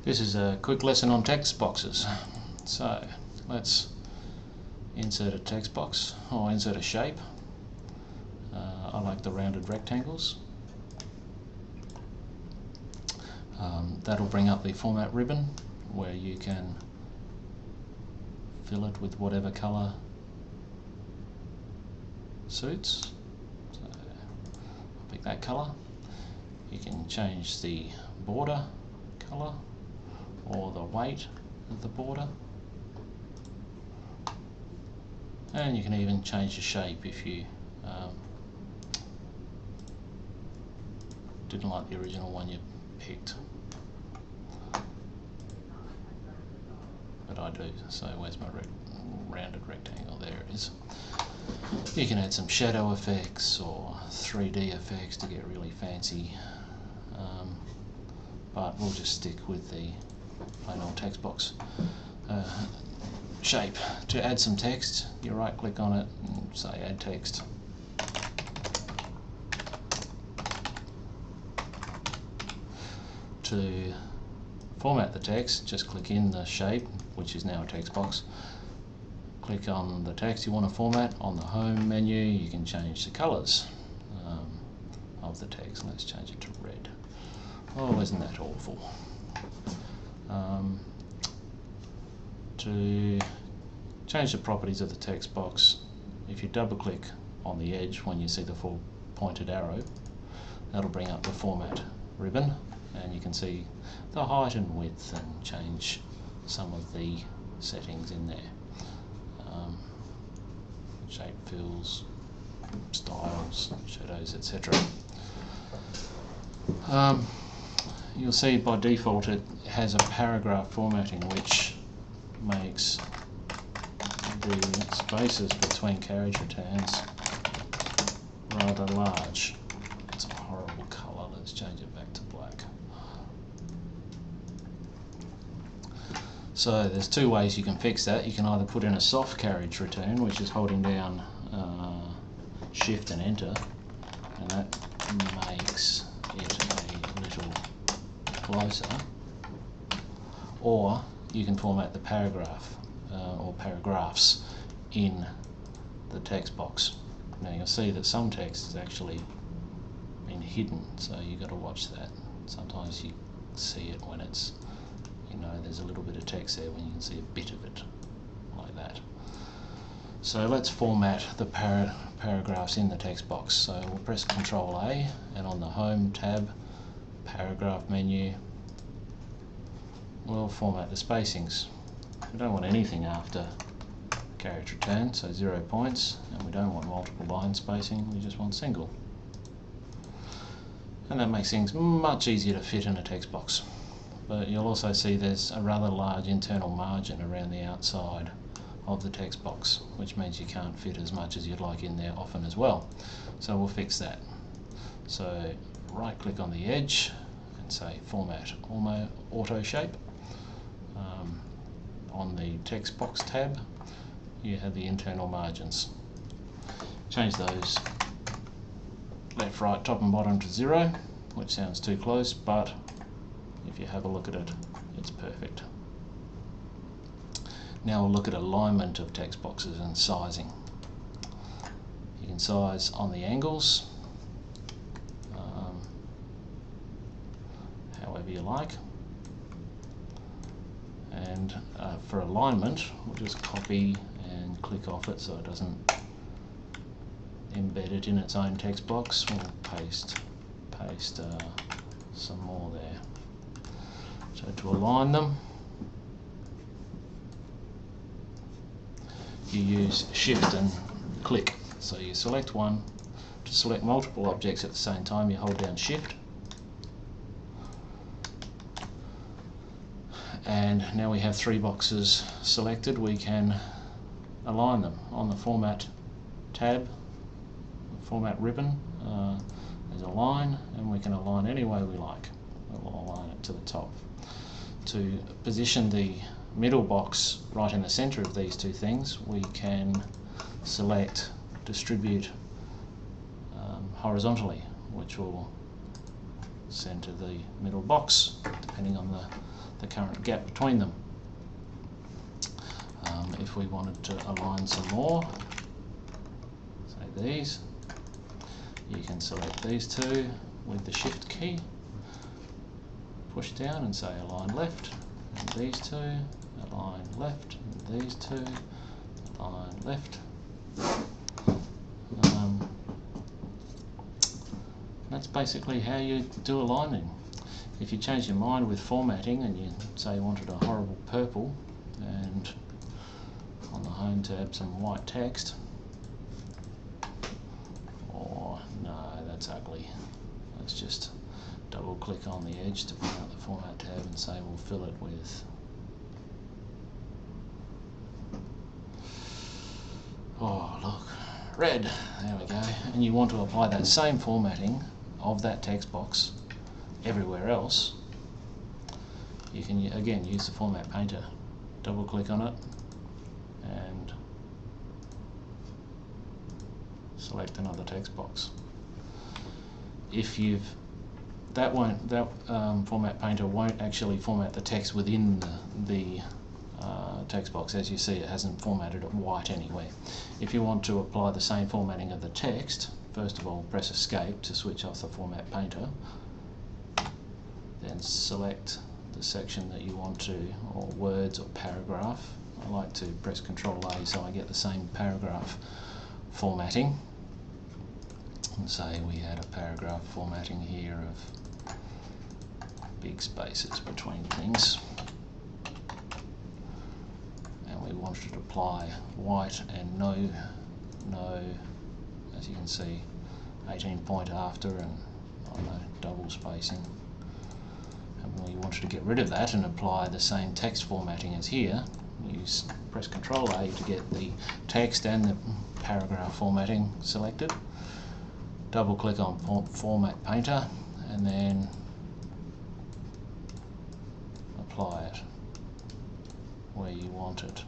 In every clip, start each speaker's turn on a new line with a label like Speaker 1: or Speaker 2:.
Speaker 1: This is a quick lesson on text boxes. So let's insert a text box, or insert a shape. I like the rounded rectangles. That'll bring up the format ribbon where you can fill it with whatever colour suits. So I'll pick that colour. You can change the border colour or the weight of the border, and you can even change the shape if you didn't like the original one you picked, but I do. So where's my rounded rectangle? There it is. You can add some shadow effects or 3D effects to get really fancy, but we'll just stick with the plain old text box shape. To add some text, you right click on it and say add text. To format the text, just click in the shape, which is now a text box. Click on the text you want to format. On the home menu you can change the colours of the text. Let's change it to red. Oh, isn't that awful? To change the properties of the text box, if you double click on the edge when you see the full pointed arrow, that'll bring up the format ribbon, and you can see the height and width and change some of the settings in there. Shape, fills, styles, shadows, etc. You'll see by default it has a paragraph formatting which makes the spaces between carriage returns rather large. It's a horrible colour. Let's change it back to black. So there's two ways you can fix that. You can either put in a soft carriage return, which is holding down Shift and Enter, and that makes it a little closer, or you can format the paragraph or paragraphs in the text box. Now you'll see that some text has actually been hidden, so you've got to watch that. Sometimes you see it when it's, there's a little bit of text there when you can see a bit of it, like that. So let's format the paragraphs in the text box. So we'll press Ctrl A, and on the Home tab, Paragraph menu, we'll format the spacings. We don't want anything after carriage return, so 0 points, and we don't want multiple line spacing, we just want single. And that makes things much easier to fit in a text box. But you'll also see there's a rather large internal margin around the outside of the text box, which means you can't fit as much as you'd like in there often as well. So we'll fix that. So right click on the edge and say Format Auto Shape. On the text box tab you have the internal margins. Change those left, right, top and bottom to 0, which sounds too close, but if you have a look at it, it's perfect. Now we'll look at alignment of text boxes and sizing. You can size on the angles, however you like. And for alignment, we'll just copy and click off it so it doesn't embed it in its own text box. We'll paste some more there. So to align them, you use Shift and click. So you select one. To select multiple objects at the same time, you hold down Shift. And now we have 3 boxes selected. We can align them. On the Format tab, the Format ribbon, there's a line, and we can align any way we like. We'll align it to the top. To position the middle box right in the centre of these two things, we can select Distribute horizontally, which will centre the middle box. depending on the current gap between them. If we wanted to align some more, say these, you can select these two with the Shift key, push down and say align left, and these two, align left, and these two, align left. That's basically how you do aligning. If you change your mind with formatting and you say you wanted a horrible purple and on the home tab some white text, or no, that's ugly, let's just double click on the edge to bring up the format tab and say we'll fill it with, oh look, red, there we go. And you want to apply that same formatting of that text box everywhere else, you can again use the Format Painter. Double click on it and select another text box. If you've Format Painter won't actually format the text within the text box. As you see, it hasn't formatted it white anywhere. If you want to apply the same formatting of the text, first of all press Escape to switch off the Format Painter, then select the section that you want to, or words or paragraph. I like to press Ctrl A so I get the same paragraph formatting. And say we had a paragraph formatting here of big spaces between things, and we wanted to apply white and no, as you can see, 18 point after and I don't know, double spacing. And we wanted to get rid of that and apply the same text formatting as here. Press Ctrl A to get the text and the paragraph formatting selected. Double click on Format Painter and then apply it where you want it.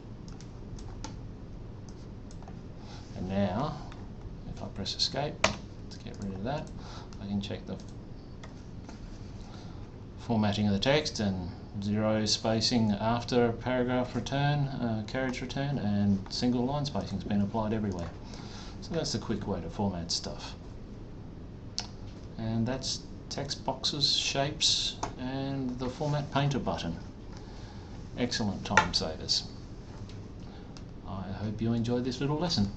Speaker 1: And now, if I press Escape to get rid of that, I can check the formatting of the text and 0 spacing after paragraph return, carriage return, and single line spacing has been applied everywhere. So that's a quick way to format stuff. And that's text boxes, shapes, and the Format Painter button. Excellent time savers. I hope you enjoyed this little lesson.